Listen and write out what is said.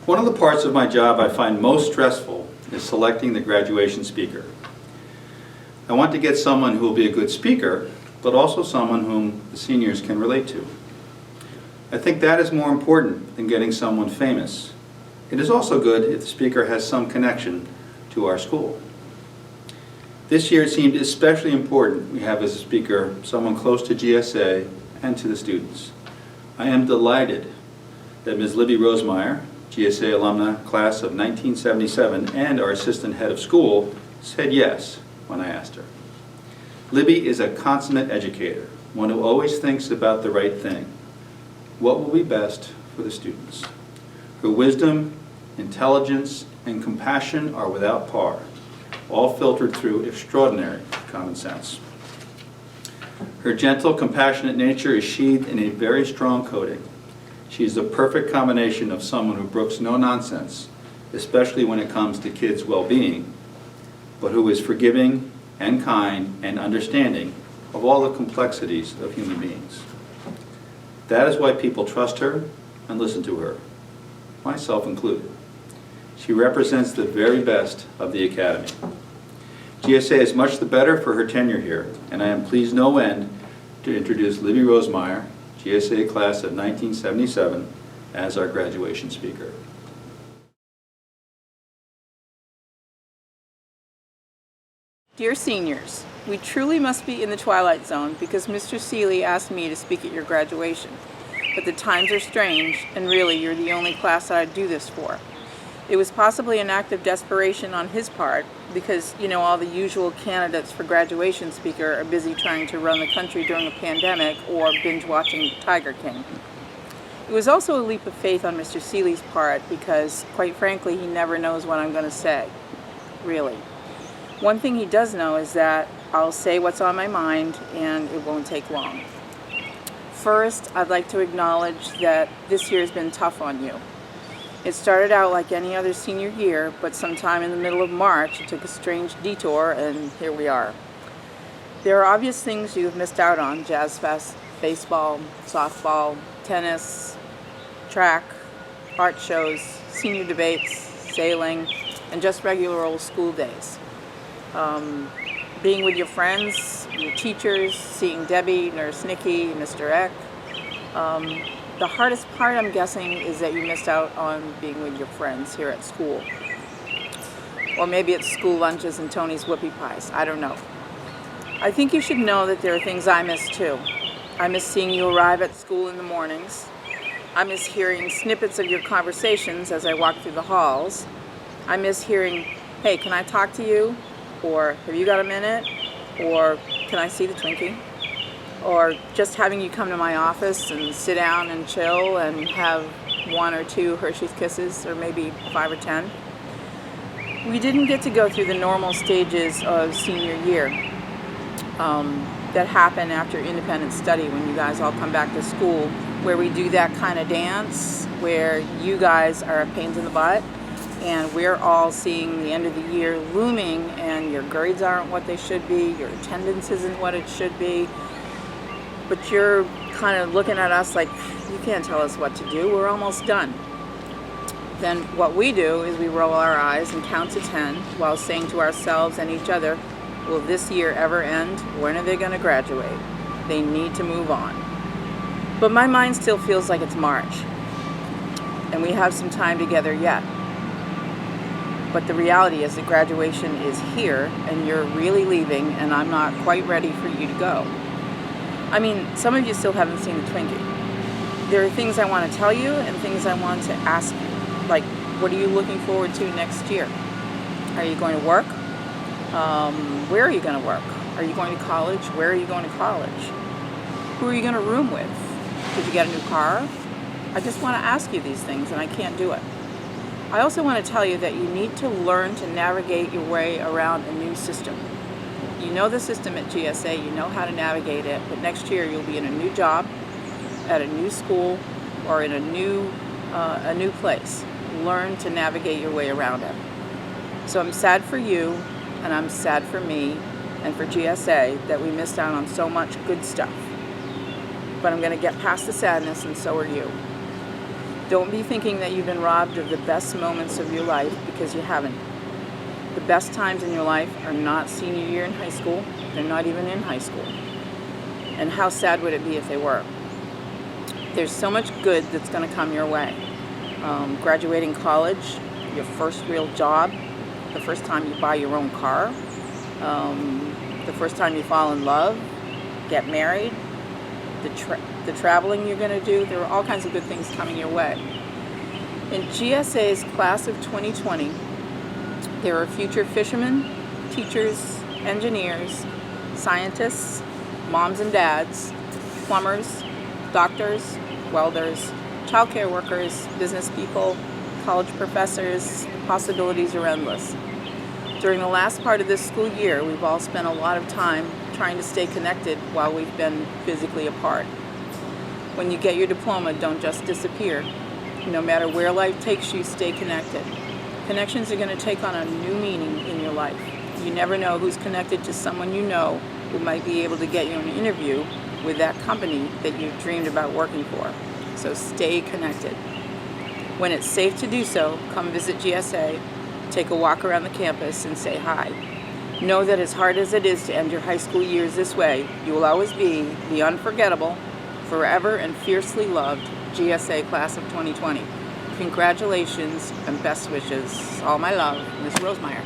One of the parts of my job I find most stressful is selecting the graduation speaker. I want to get someone who will be a good speaker, but also someone whom the seniors can relate to. I think that is more important than getting someone famous. It is also good if the speaker has some connection to our school. This year it seemed especially important we have as a speaker someone close to GSA and to the students. I am delighted that Ms. Libby Rosemeier, GSA alumna class of 1977 and our assistant head of school, said yes when I asked her. Libby is a consummate educator, one who always thinks about the right thing. What will be best for the students? Her wisdom, intelligence, and compassion are without par, all filtered through extraordinary common sense. Her gentle, compassionate nature is sheathed in a very strong coating. She is the perfect combination of someone who brooks no nonsense, especially when it comes to kids' well-being, but who is forgiving and kind and understanding of all the complexities of human beings. That is why people trust her and listen to her, myself included. She represents the very best of the Academy. GSA is much the better for her tenure here, and I am pleased no end to introduce Libby Rosemeier, GSA class of 1977, as our graduation speaker. Dear seniors, we truly must be in the twilight zone because Mr. Seeley asked me to speak at your graduation. But the times are strange, and really you're the only class that I'd do this for. It was possibly an act of desperation on his part because, you know, all the usual candidates for graduation speaker are busy trying to run the country during a pandemic or binge watching Tiger King. It was also a leap of faith on Mr. Seeley's part because, quite frankly, he never knows what I'm going to say. Really. One thing he does know is that I'll say what's on my mind and it won't take long. First, I'd like to acknowledge that this year has been tough on you. It started out like any other senior year, but sometime in the middle of March it took a strange detour and here we are. There are obvious things you've missed out on: Jazz Fest, baseball, softball, tennis, track, art shows, senior debates, sailing, and just regular old school days. Being with your friends, your teachers, seeing Debbie, Nurse Nikki, Mr. Eck. The hardest part, I'm guessing, is that you missed out on being with your friends here at school. Or maybe it's school lunches and Tony's whoopie pies. I don't know. I think you should know that there are things I miss too. I miss seeing you arrive at school in the mornings. I miss hearing snippets of your conversations as I walk through the halls. I miss hearing, "Hey, can I talk to you?" Or "Have you got a minute?" Or "Can I see the Twinkie?" Or just having you come to my office and sit down and chill and have 1 or 2 Hershey's Kisses, or maybe 5 or 10. We didn't get to go through the normal stages of senior year that happen after independent study when you guys all come back to school, where we do that kind of dance, where you guys are pains in the butt, and we're all seeing the end of the year looming, and your grades aren't what they should be, your attendance isn't what it should be, but you're kind of looking at us like, you can't tell us what to do, we're almost done. Then what we do is we roll our eyes and count to 10 while saying to ourselves and each other, will this year ever end? When are they going to graduate? They need to move on. But my mind still feels like it's March, and we have some time together yet. But the reality is that graduation is here, and you're really leaving, and I'm not quite ready for you to go. I mean, some of you still haven't seen the Twinkie. There are things I want to tell you and things I want to ask you. Like, what are you looking forward to next year? Are you going to work? Where are you going to work? Are you going to college? Where are you going to college? Who are you going to room with? Did you get a new car? I just want to ask you these things, and I can't do it. I also want to tell you that you need to learn to navigate your way around a new system. You know the system at GSA, you know how to navigate it, but next year you'll be in a new job, at a new school, or in a new place. Learn to navigate your way around it. So I'm sad for you, and I'm sad for me, and for GSA that we missed out on so much good stuff. But I'm going to get past the sadness, and so are you. Don't be thinking that you've been robbed of the best moments of your life, because you haven't. The best times in your life are not senior year in high school. They're not even in high school. And how sad would it be if they were? There's so much good that's going to come your way. Graduating college, your first real job, the first time you buy your own car, the first time you fall in love, get married, the traveling you're going to do. There are all kinds of good things coming your way. In GSA's class of 2020, there are future fishermen, teachers, engineers, scientists, moms and dads, plumbers, doctors, welders, childcare workers, business people, college professors. The possibilities are endless. During the last part of this school year, we've all spent a lot of time trying to stay connected while we've been physically apart. When you get your diploma, don't just disappear. No matter where life takes you, stay connected. Connections are going to take on a new meaning in your life. You never know who's connected to someone you know who might be able to get you an interview with that company that you've dreamed about working for. So stay connected. When it's safe to do so, come visit GSA, take a walk around the campus, and say hi. Know that as hard as it is to end your high school years this way, you will always be the unforgettable, forever and fiercely loved GSA class of 2020. Congratulations and best wishes. All my love, Ms. Rosemeier.